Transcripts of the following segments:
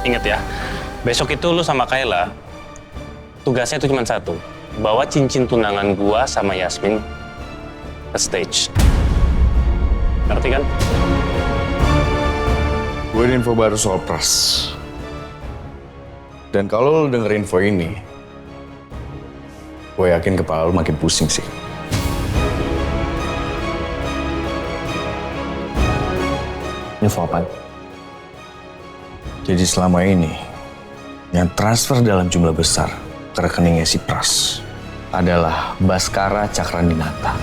Ingat ya, besok itu lu sama Kayla, tugasnya itu cuma satu. Bawa cincin tunangan gua sama Yasmin ke stage. Ngerti kan? Gue ada info baru soal Pras. Dan kalau lo denger info ini, gue yakin kepala lo makin pusing sih. Info apaan? Jadi selama ini, yang transfer dalam jumlah besar ke rekeningnya si Pras adalah Baskara Cakrandinata.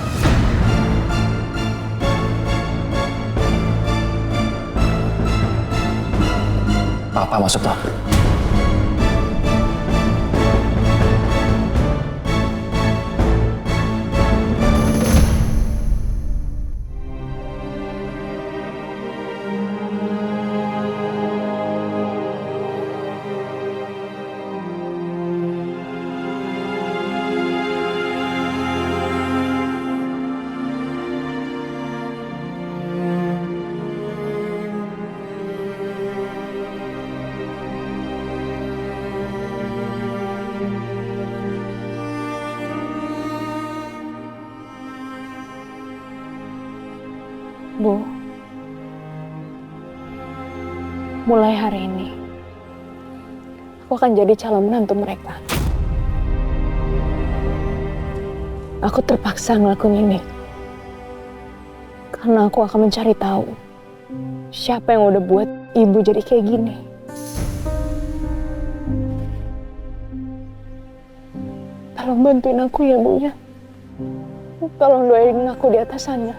Apa maksud lo? Bu, mulai hari ini, aku akan jadi calon menantu mereka. Aku terpaksa ngelakuin ini, karena aku akan mencari tahu siapa yang udah buat ibu jadi kayak gini. Tolong bantuin aku ya, Bu ya. Tolong doain aku di atas sana.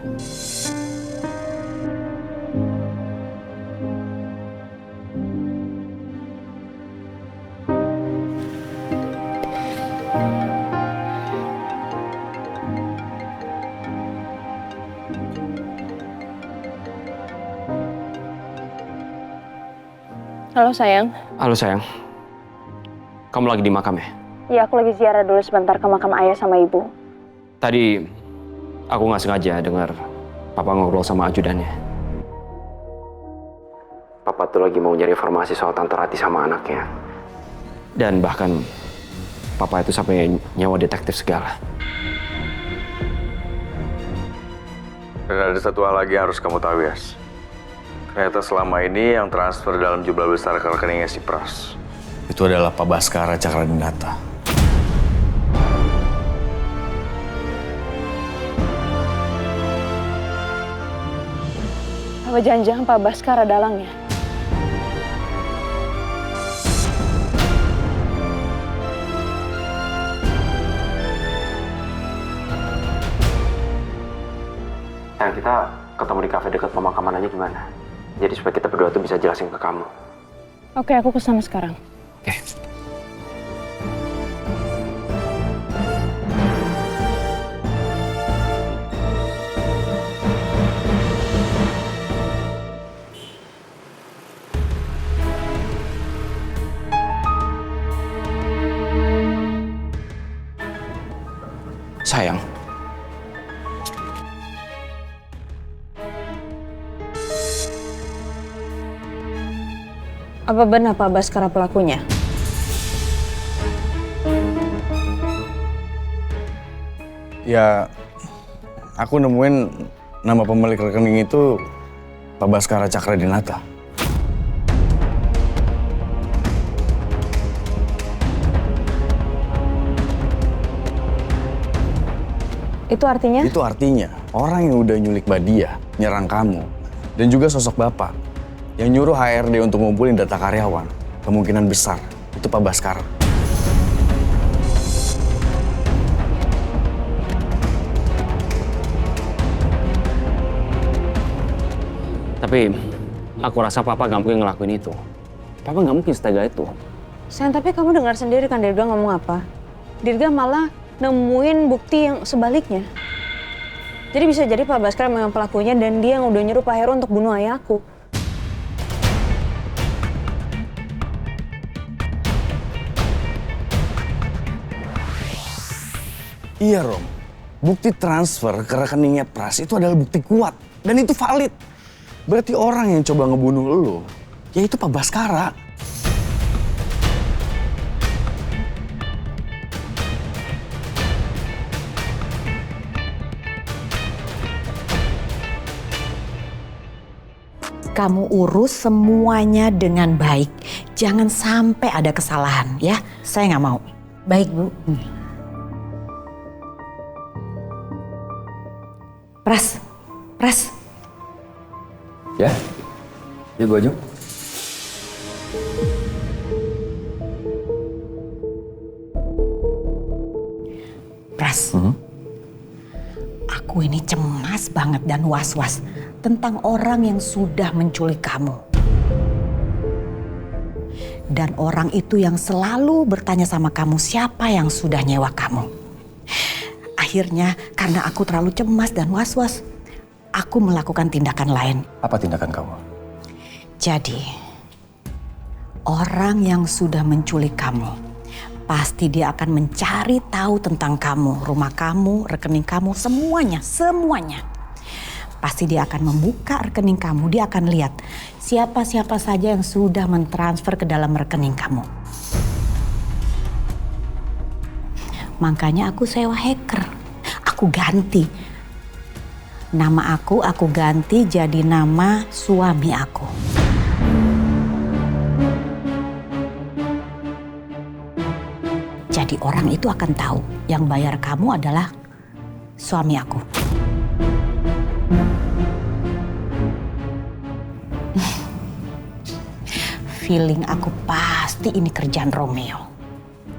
Halo sayang. Halo sayang. Kamu lagi di makam ya? Ya, aku lagi ziarah dulu sebentar ke makam ayah sama ibu. Tadi aku nggak sengaja dengar Papa ngobrol sama ajudannya. Papa tuh lagi mau nyari informasi soal Tante Rati sama anaknya. Dan bahkan Papa itu sampai nyawa detektif segala. Dan ada satu hal lagi yang harus kamu tahu, Yas. Ternyata selama ini yang transfer dalam jumlah besar ke rekeningnya si Pras itu adalah Pak Baskara Cakrandinata. Apa jangan-jangan Pak Baskara dalangnya? Nah, kita ketemu di kafe dekat pemakaman aja gimana? Jadi supaya kita berdua tuh bisa jelasin ke kamu. Oke, aku kesana sekarang. Oke. Sayang. Apa benar Pak Baskara pelakunya? Ya, aku nemuin nama pemilik rekening itu Pak Baskara Cakrandinata. Itu artinya? Itu artinya orang yang udah nyulik Badia, nyerang kamu, dan juga sosok bapak yang nyuruh HRD untuk ngumpulin data karyawan, kemungkinan besar itu Pak Baskara. Tapi aku rasa Papa nggak mungkin ngelakuin itu. Papa nggak mungkin setega itu. Sayang, tapi kamu dengar sendiri kan Dirga ngomong apa? Dirga malah nemuin bukti yang sebaliknya. Jadi bisa jadi Pak Baskara memang pelakunya dan dia yang udah nyuruh Pak Heru untuk bunuh ayahku. Iya, Rom. Bukti transfer ke rekeningnya Pras itu adalah bukti kuat. Dan itu valid. Berarti orang yang coba ngebunuh lo, yaitu Pak Baskara. kamu urus semuanya dengan baik. Jangan sampai ada kesalahan ya. Saya nggak mau. Baik, Bu. Pras. Ya? Ya Bu Ajeng. Pras. Aku ini cemas banget dan was-was tentang orang yang sudah menculik kamu. Dan orang itu yang selalu bertanya sama kamu siapa yang sudah nyewa kamu. Akhirnya karena aku terlalu cemas dan was-was, aku melakukan tindakan lain. Apa tindakan kamu? Jadi, orang yang sudah menculik kamu, pasti dia akan mencari tahu tentang kamu, rumah kamu, rekening kamu, semuanya. Pasti dia akan membuka rekening kamu, dia akan lihat siapa-siapa saja yang sudah mentransfer ke dalam rekening kamu. Makanya aku sewa hacker, aku ganti. Nama aku ganti jadi nama suami aku. Jadi orang itu akan tahu yang bayar kamu adalah suami aku. Feeling aku pasti ini kerjaan Romeo.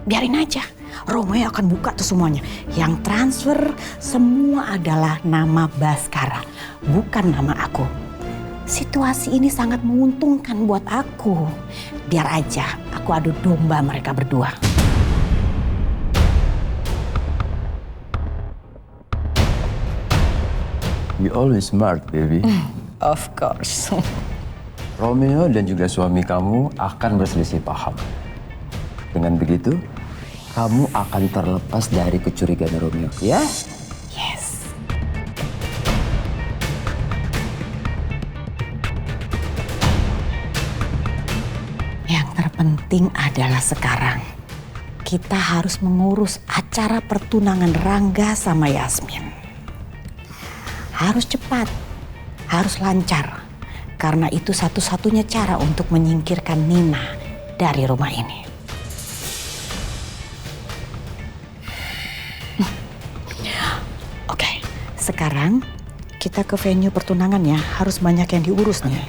Biarin aja, Romeo akan buka tuh semuanya. Yang transfer semua adalah nama Baskara, bukan nama aku. Situasi ini sangat menguntungkan buat aku. Biar aja aku adu domba mereka berdua. You always smart, baby. Of course. Romeo dan juga suami kamu akan berselisih paham. Dengan begitu, kamu akan terlepas dari kecurigaan Romeo, ya? Yes. Yang terpenting adalah sekarang kita harus mengurus acara pertunangan Rangga sama Yasmin. Harus cepat, harus lancar. Karena itu satu-satunya cara untuk menyingkirkan Nina dari rumah ini. Oke, sekarang kita ke venue pertunangan ya. Harus banyak yang diurus nih.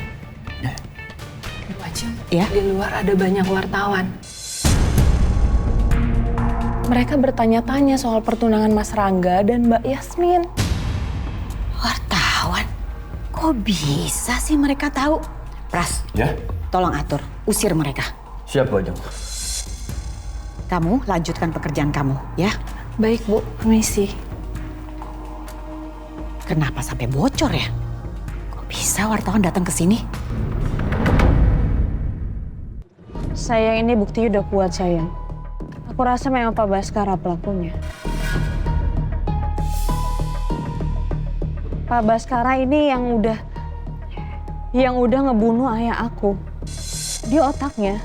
Bu Ajeng, Ya? di luar ada banyak wartawan. Mereka bertanya-tanya soal pertunangan Mas Rangga dan Mbak Yasmin. Wartawan? Kok bisa sih mereka tahu? Pras, Ya? tolong atur, usir mereka. Siap, Bu Ajeng. Kamu lanjutkan pekerjaan kamu, ya. Baik, Bu. Permisi. Kenapa sampai bocor ya? Kok bisa wartawan datang ke sini? Sayang, ini bukti udah kuat, sayang. Aku rasa memang Pak Baskara pelakunya. Pak Baskara ini yang udah ngebunuh ayah aku. Dia otaknya.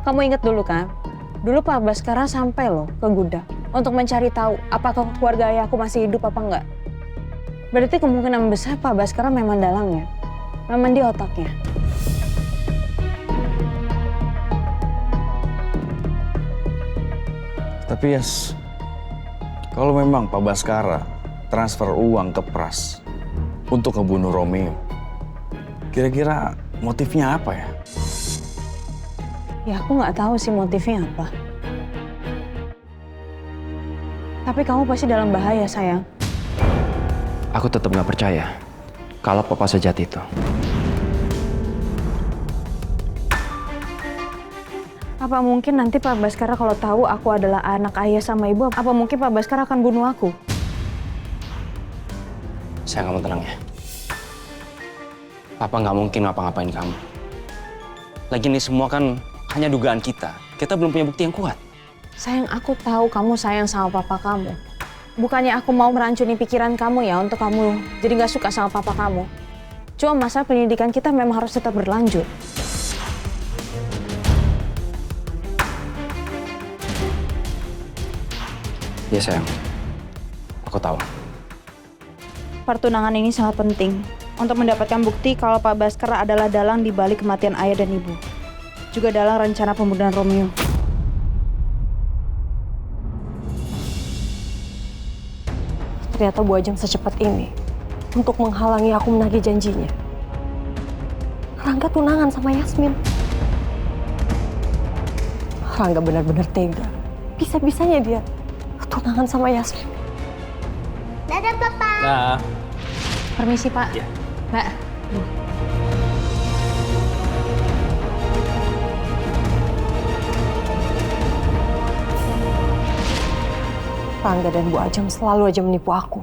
Kamu inget dulu kan? Dulu Pak Baskara sampai loh ke gudang untuk mencari tahu apakah keluarga ayah aku masih hidup apa enggak. Berarti kemungkinan besar Pak Baskara memang dalangnya. Memang dia otaknya. Tapi Yas, kalau memang Pak Baskara transfer uang ke Pras untuk ngebunuh Romeo, kira-kira motifnya apa ya? Ya aku nggak tahu sih motifnya apa. Tapi kamu pasti dalam bahaya, sayang. Aku tetap nggak percaya kalau papa sejat itu. Apa mungkin nanti Pak Baskara kalau tahu aku adalah anak ayah sama ibu, apa mungkin Pak Baskara akan bunuh aku? Sayang, kamu tenang ya. Papa nggak mungkin ngapa-ngapain kamu. Lagi ini semua kan hanya dugaan kita. Kita belum punya bukti yang kuat. Sayang, aku tahu kamu sayang sama papa kamu. Bukannya aku mau merancuni pikiran kamu ya untuk kamu jadi nggak suka sama papa kamu. Cuma masalah pendidikan kita memang harus tetap berlanjut. Iya sayang, aku tahu. Pertunangan ini sangat penting. untuk mendapatkan bukti kalau Pak Baskara adalah dalang di balik kematian ayah dan ibu. Juga dalang rencana pembunuhan Romeo. Ternyata Bu Ajeng secepat ini untuk menghalangi aku menagih janjinya. Rangga tunangan sama Yasmin. Rangga benar-benar tega. Bisa-bisanya dia tunangan sama Yasmin. Dadah, Papa. Nah, Permisi, Pak. Ya. Mbak. Rangga dan Bu Ajeng selalu aja menipu aku.